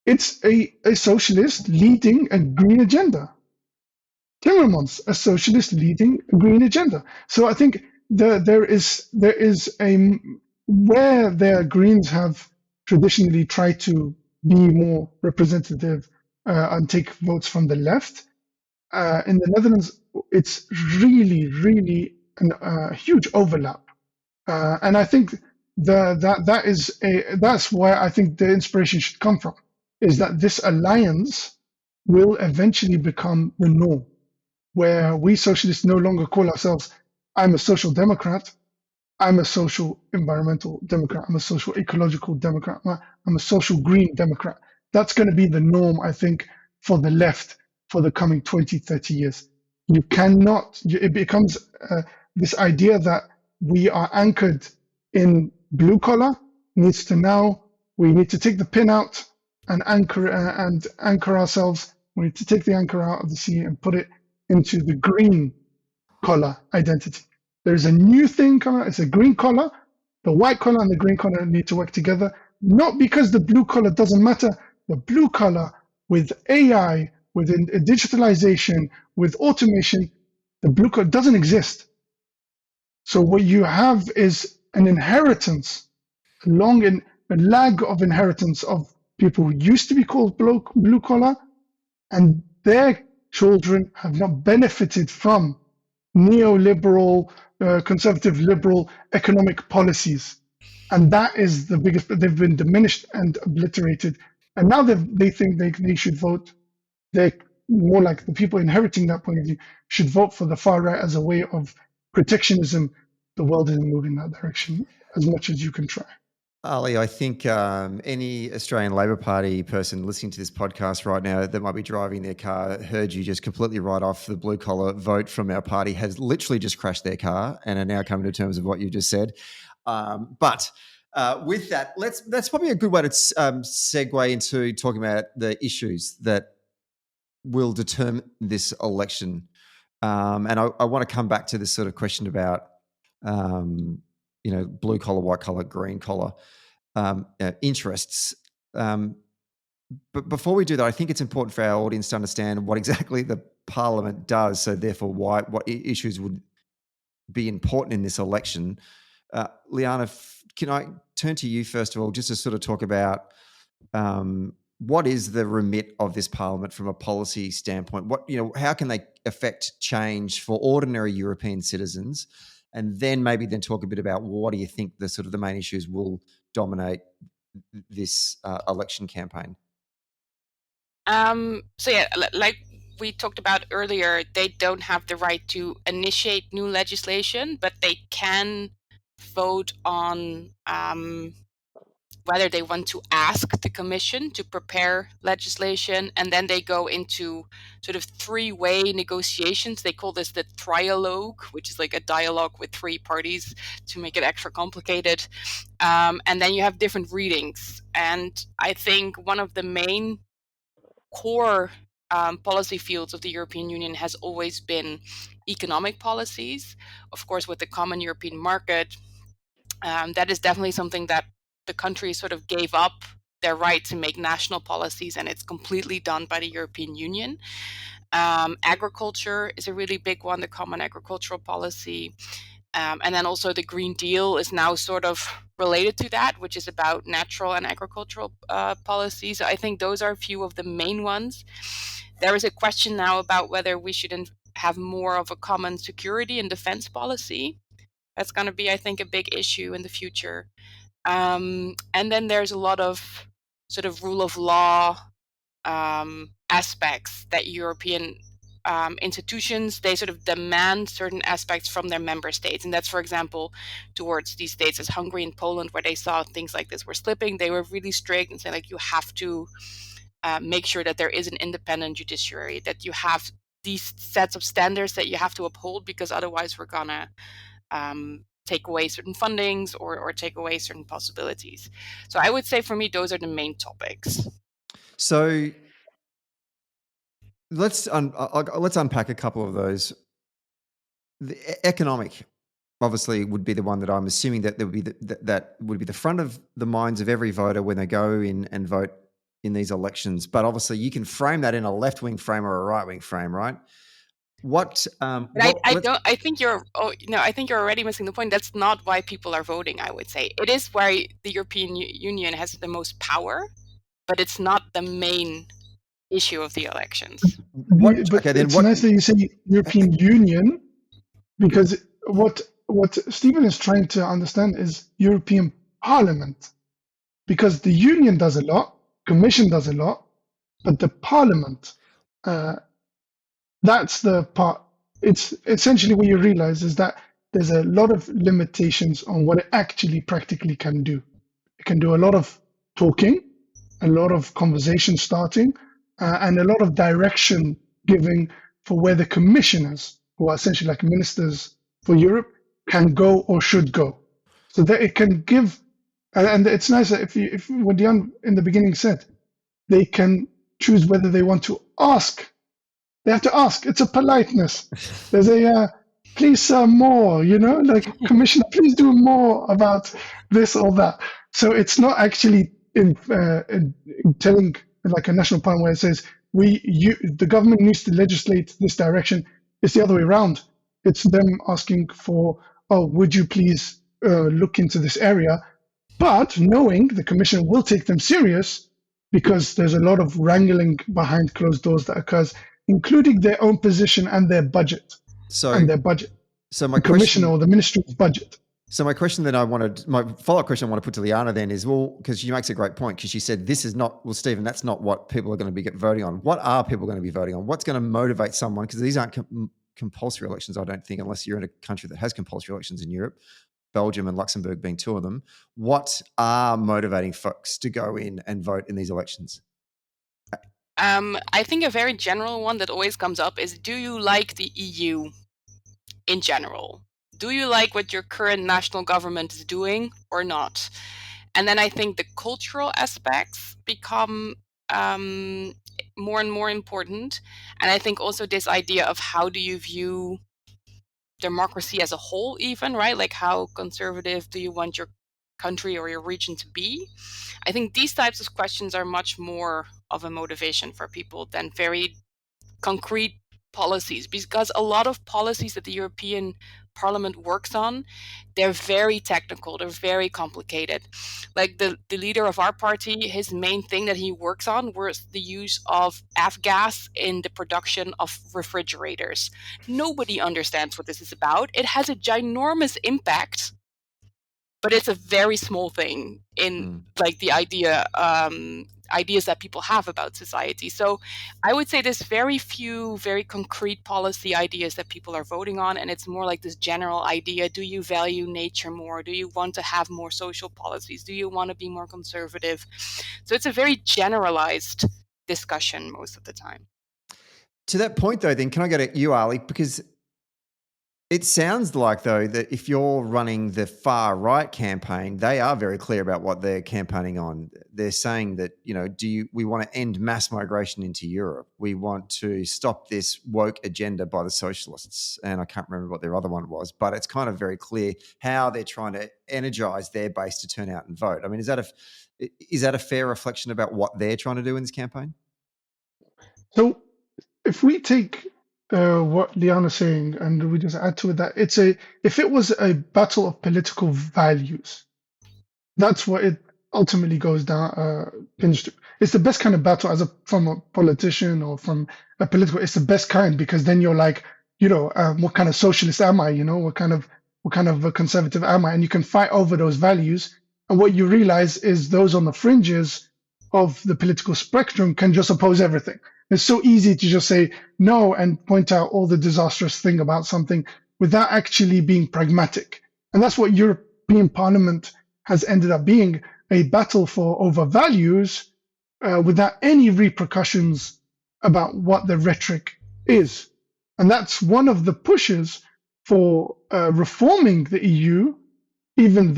it's a socialist leading a green agenda. Timmermans, a socialist leading a green agenda. So I think there is a, where the Greens have traditionally tried to be more representative and take votes from the left. In the Netherlands, it's really a huge overlap, and I think that's where I think the inspiration should come from, is that this alliance will eventually become the norm, where we socialists no longer call ourselves, I'm a social democrat, I'm a social environmental democrat, I'm a social ecological democrat, I'm a social green democrat. That's going to be the norm, I think, for the left for the coming 20, 30 years. You cannot, it becomes this idea that we are anchored in blue collar needs to now, we need to take the pin out and anchor ourselves. We need to take the anchor out of the sea and put it into the green collar identity. There's a new thing coming out. It's a green collar. The white collar and the green collar need to work together, not because the blue collar doesn't matter. The blue collar with AI, with digitalization, with automation, the blue collar doesn't exist. So what you have is an inheritance, a lag of inheritance of people who used to be called blue collar, and their children have not benefited from neoliberal, conservative liberal economic policies. And that is the biggest, they've been diminished and obliterated. And now they think they should vote. They're more like the people inheriting that point of view should vote for the far right as a way of protectionism. The world isn't moving that direction as much as you can try. Ali, I think any Australian Labor Party person listening to this podcast right now that might be driving their car heard you just completely write off the blue collar vote from our party, has literally just crashed their car and are now coming to terms of what you just said. But with that, that's probably a good way to segue into talking about the issues that will determine this election. And I want to come back to this sort of question about blue collar, white collar, green collar interests. But before we do that, I think it's important for our audience to understand what exactly the Parliament does. So therefore, what issues would be important in this election. Lianne, can I turn to you first of all, just to sort of talk about what is the remit of this Parliament from a policy standpoint? How can they affect change for ordinary European citizens? And then talk a bit about what do you think the main issues will dominate this election campaign? Like we talked about earlier, they don't have the right to initiate new legislation, but they can vote on whether they want to ask the Commission to prepare legislation, and then they go into sort of three-way negotiations. They call this the trialogue, which is like a dialogue with three parties to make it extra complicated. And then you have different readings. And I think one of the main core policy fields of the European Union has always been economic policies. Of course, with the common European market, that is definitely something that the country sort of gave up their right to make national policies, and it's completely done by the European Union. Agriculture is a really big one, the common agricultural policy. And then also the Green Deal is now sort of related to that, which is about natural and agricultural policies. So I think those are a few of the main ones. There is a question now about whether we should have more of a common security and defense policy. That's going to be, I think, a big issue in the future. And then there's a lot of sort of rule of law aspects that European institutions, they sort of demand certain aspects from their member states. And that's, for example, towards these states as Hungary and Poland, where they saw things like this were slipping. They were really strict and saying, like, you have to make sure that there is an independent judiciary, that you have these sets of standards that you have to uphold, because otherwise we're going to take away certain fundings or take away certain possibilities. So I would say for me, those are the main topics. So let's unpack a couple of those. The economic, obviously, would be the one that I'm assuming that there would be that would be the front of the minds of every voter when they go in and vote in these elections. But obviously, you can frame that in a left-wing frame or a right-wing frame, right? I think you're already missing the point. That's not why people are voting, I would say. It is why the European Union has the most power, but it's not the main issue of the elections. It's nice that you say European Union, because what Stephen is trying to understand is European Parliament, because the Union does a lot, Commission does a lot, but the Parliament, that's the part. It's essentially what you realize is that there's a lot of limitations on what it actually practically can do. It can do a lot of talking, a lot of conversation starting, and a lot of direction giving for where the commissioners, who are essentially like ministers for Europe, can go or should go. So that it can give, and it's nice that if what Lianne in the beginning said, they can choose whether they want to ask. They have to ask. It's a politeness. There's a please more, like commissioner, please do more about this or that. So it's not actually in telling like a national parliament where it says the government needs to legislate this direction. It's the other way around. It's them asking for, oh, would you please look into this area? But knowing the commission will take them serious because there's a lot of wrangling behind closed doors that occurs, including their own position and their budget. So my commissioner or the ministry's budget. So my question that my follow-up question I want to put to Lianne then is, well, because she makes a great point, because she said this is not, well, Stephen, that's not what people are going to be voting on. What are people going to be voting on? What's going to motivate someone? Because these aren't compulsory elections, I don't think, unless you're in a country that has compulsory elections in Europe, Belgium and Luxembourg being two of them. What are motivating folks to go in and vote in these elections? I think a very general one that always comes up is, do you like the EU in general? Do you like what your current national government is doing or not? And then I think the cultural aspects become more and more important. And I think also this idea of how do you view democracy as a whole even, right? Like how conservative do you want your country or your region to be? I think these types of questions are much more of a motivation for people than very concrete policies, because a lot of policies that the European Parliament works on, they're very technical, they're very complicated. Like the leader of our party, his main thing that he works on was the use of F-gas in the production of refrigerators. Nobody understands what this is about. It has a ginormous impact, but it's a very small thing in like the ideas that people have about society. So I would say there's very few very concrete policy ideas that people are voting on, and it's more like this general idea: do you value nature more? Do you want to have more social policies? Do you want to be more conservative? So it's a very generalized discussion most of the time. To that point though, then can I go to you, Ali? Because it sounds like, though, that if you're running the far right campaign, they are very clear about what they're campaigning on. They're saying that, we want to end mass migration into Europe. We want to stop this woke agenda by the socialists. And I can't remember what their other one was, but it's kind of very clear how they're trying to energize their base to turn out and vote. I mean, is that a fair reflection about what they're trying to do in this campaign? So if we take what Lianne is saying, and we just add to it that if it was a battle of political values, that's what it ultimately goes down. It's the best kind of battle from a politician or from a political. It's the best kind, because then you're like, what kind of socialist am I? What kind of a conservative am I? And you can fight over those values. And what you realize is those on the fringes of the political spectrum can just oppose everything. It's so easy to just say no and point out all the disastrous thing about something without actually being pragmatic. And that's what European Parliament has ended up being, a battle over values without any repercussions about what the rhetoric is. And that's one of the pushes for reforming the EU, even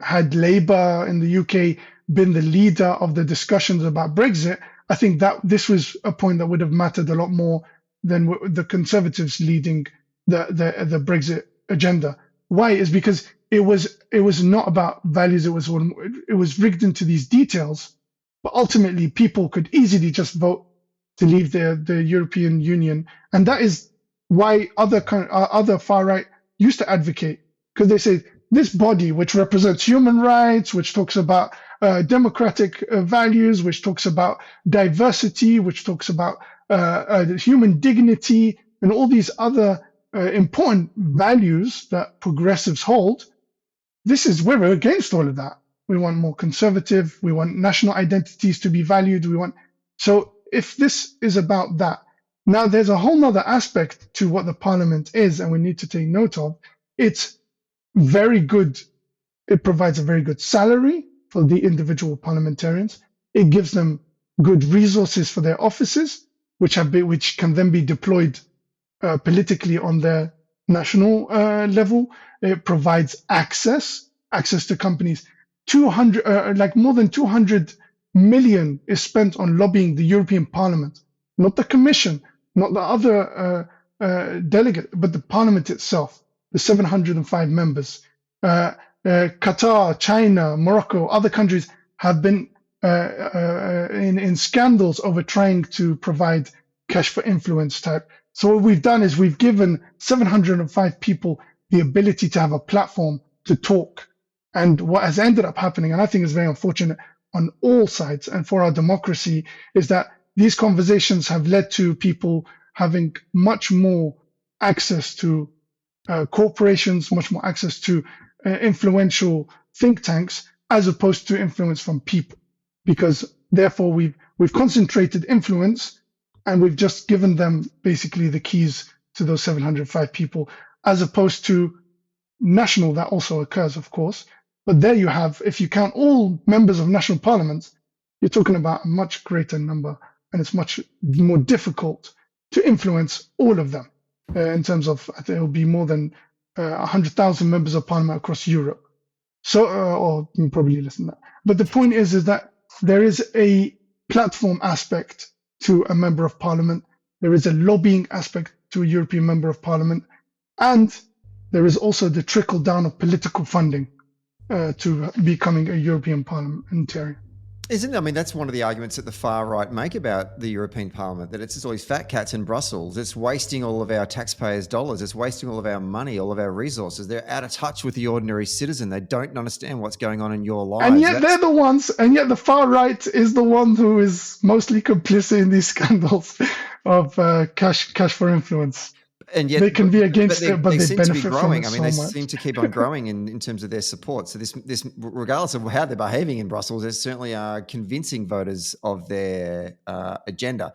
had Labour in the UK been the leader of the discussions about Brexit, I think that this was a point that would have mattered a lot more than the Conservatives leading the Brexit agenda. Why? Is because it was not about values. It was rigged into these details, but ultimately people could easily just vote to leave the European Union, and that is why other far right used to advocate, because they say this body, which represents human rights, which talks about democratic values, which talks about diversity, which talks about human dignity, and all these other important values that progressives hold, we're against all of that. We want more conservative. We want national identities to be valued. So if this is about that, now there's a whole nother aspect to what the parliament is, and we need to take note of. It's very good. It provides a very good salary for the individual parliamentarians. It gives them good resources for their offices, which can then be deployed politically on their national level. It provides access to companies. More than 200 million is spent on lobbying the European Parliament, not the Commission, not the other delegate, but the Parliament itself, the 705 members. Qatar, China, Morocco, other countries have been in scandals over trying to provide cash for influence type. So what we've done is we've given 705 people the ability to have a platform to talk. And what has ended up happening, and I think is very unfortunate on all sides and for our democracy, is that these conversations have led to people having much more access to corporations, much more access to influential think tanks, as opposed to influence from people. Because therefore we've concentrated influence, and we've just given them basically the keys to those 705 people, as opposed to national. That also occurs, of course. But there you have, if you count all members of national parliaments, you're talking about a much greater number, and it's much more difficult to influence all of them. In terms of, I think it will be more than 100,000 members of parliament across Europe. So, or probably less than that. But the point is that there is a platform aspect to a member of parliament. There is a lobbying aspect to a European member of parliament. And there is also the trickle down of political funding to becoming a European parliamentarian. Isn't it? I mean, that's one of the arguments that the far right make about the European Parliament, that it's just all these fat cats in Brussels. It's wasting all of our taxpayers' dollars. It's wasting all of our money, all of our resources. They're out of touch with the ordinary citizen. They don't understand what's going on in your lives. And yet they're the ones, and yet the far right is the one who is mostly complicit in these scandals of cash for influence. And yet they can be against it, but they seem to be benefit growing. from it I mean, so they much. seem to keep on growing in terms of their support. So this, regardless of how they're behaving in Brussels, they certainly are convincing voters of their agenda.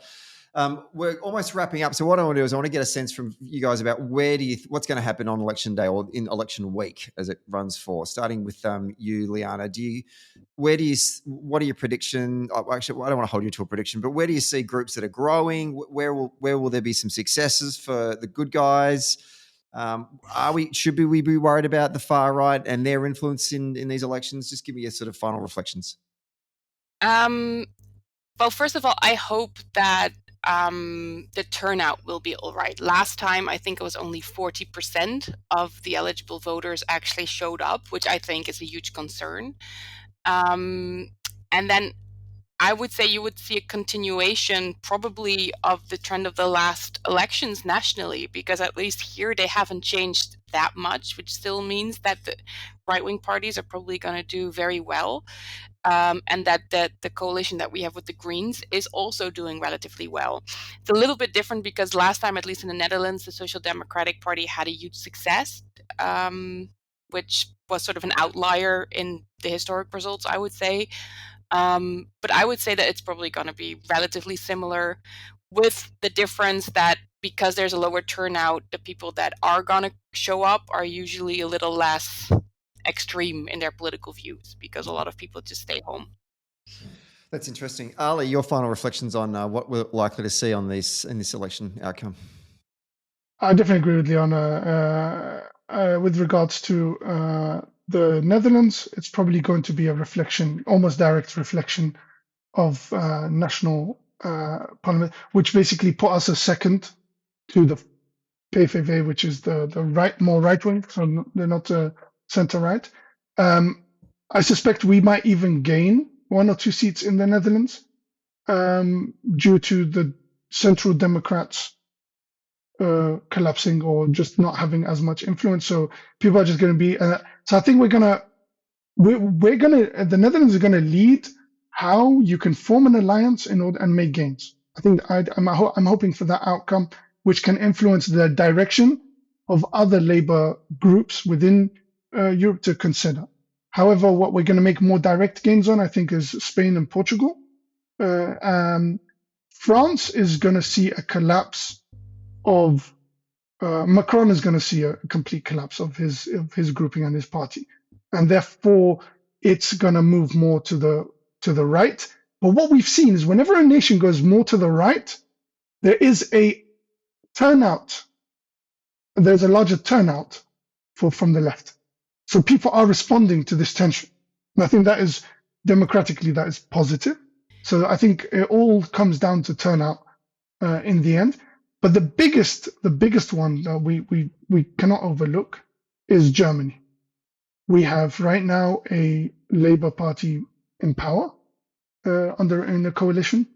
We're almost wrapping up. So what I want to do is I want to get a sense from you guys about what's going to happen on election day or in election week as it runs for. Starting with you, Lianne. What are your prediction? Actually, I don't want to hold you to a prediction, but where do you see groups that are growing? Where will there be some successes for the good guys? Should we be worried about the far right and their influence in these elections? Just give me your sort of final reflections. Well, first of all, I hope that the turnout will be all right. Last time, I think it was only 40% of the eligible voters actually showed up, which I think is a huge concern. And then I would say you would see a continuation probably of the trend of the last elections nationally, because at least here they haven't changed that much, which still means that the right-wing parties are probably going to do very well. And that the coalition that we have with the Greens is also doing relatively well. It's a little bit different because last time, at least in the Netherlands, the Social Democratic Party had a huge success, which was sort of an outlier in the historic results, I would say. But I would say that it's probably going to be relatively similar, with the difference that because there's a lower turnout, the people that are going to show up are usually a little less extreme in their political views, because a lot of people just stay home. That's interesting. Ali, your final reflections on what we're likely to see on in this election outcome? I definitely agree with Lianne. With regards to the Netherlands, it's probably going to be a reflection, almost direct reflection of national parliament, which basically put us a second to the PVV, which is the more right wing. So they're not center right. I suspect we might even gain 1 or 2 seats in the Netherlands due to the Central Democrats collapsing or just not having as much influence. So people are just going to be. So I think the Netherlands are going to lead how you can form an alliance in order and make gains. I think I'm hoping for that outcome, which can influence the direction of other labor groups within Europe to consider. However, what we're going to make more direct gains on, I think, is Spain and Portugal. France is going to see a collapse of Macron is going to see a complete collapse of his grouping and his party, and therefore it's going to move more to the right. But what we've seen is whenever a nation goes more to the right, there is a turnout. There's a larger turnout from the left. So people are responding to this tension. And I think that is democratically, that is positive. So I think it all comes down to turnout in the end. But the biggest one that we cannot overlook is Germany. We have right now a Labour Party in power in the coalition.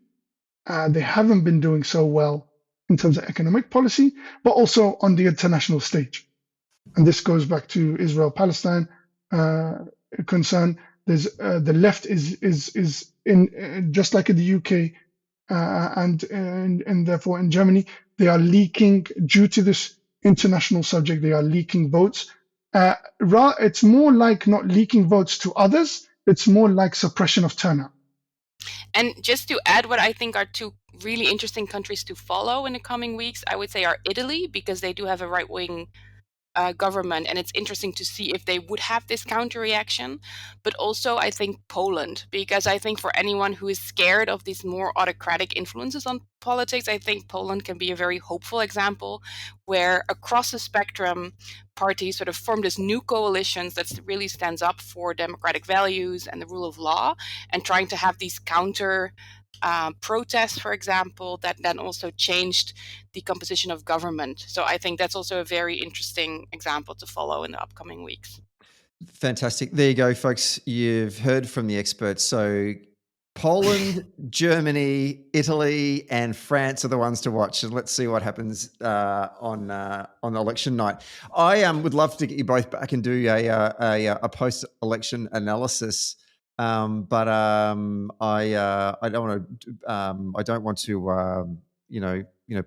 They haven't been doing so well in terms of economic policy, but also on the international stage. And this goes back to Israel-Palestine concern. There's the left is in just like in the UK and therefore in Germany, they are leaking due to this international subject. They are leaking votes. It's more like not leaking votes to others. It's more like suppression of turnout. And just to add, what I think are two really interesting countries to follow in the coming weeks, I would say are Italy, because they do have a right-wing government, and it's interesting to see if they would have this counter reaction. But also I think Poland, because I think for anyone who is scared of these more autocratic influences on politics, I think Poland can be a very hopeful example where across the spectrum parties sort of form this new coalitions that really stands up for democratic values and the rule of law, and trying to have these counter protests, for example, that then also changed the composition of government. So I think that's also a very interesting example to follow in the upcoming weeks. Fantastic. There you go, folks. You've heard from the experts. So Poland, Germany, Italy, and France are the ones to watch. And let's see what happens on election night. I would love to get you both back and do a post-election analysis. But I don't want to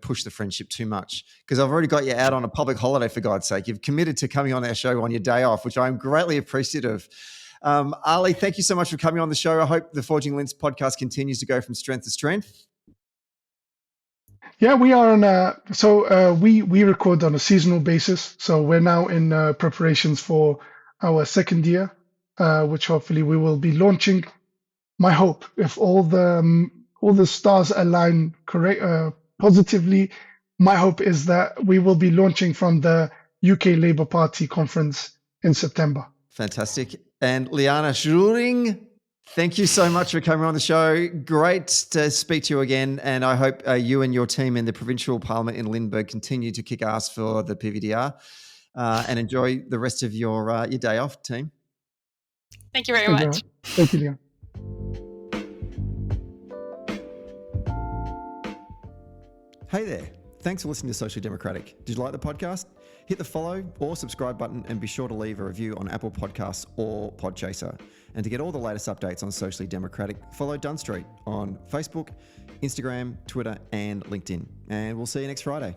push the friendship too much, because I've already got you out on a public holiday, for God's sake. You've committed to coming on our show on your day off, which I'm greatly appreciative. Ali, thank you so much for coming on the show. I hope the Forging Links podcast continues to go from strength to strength. Yeah, we are on we record on a seasonal basis. So we're now in preparations for our second year, which hopefully we will be launching. My hope, if all the stars align positively, my hope is that we will be launching from the UK Labour Party conference in September. Fantastic. And Lianne Schuuring, thank you so much for coming on the show. Great to speak to you again. And I hope you and your team in the provincial parliament in Limburg continue to kick ass for the PVDR and enjoy the rest of your day off, team. Thank you very much. Thank you, Lianne. Hey there. Thanks for listening to Socially Democratic. Did you like the podcast? Hit the follow or subscribe button and be sure to leave a review on Apple Podcasts or Podchaser. And to get all the latest updates on Socially Democratic, follow Dunn Street on Facebook, Instagram, Twitter, and LinkedIn. And we'll see you next Friday.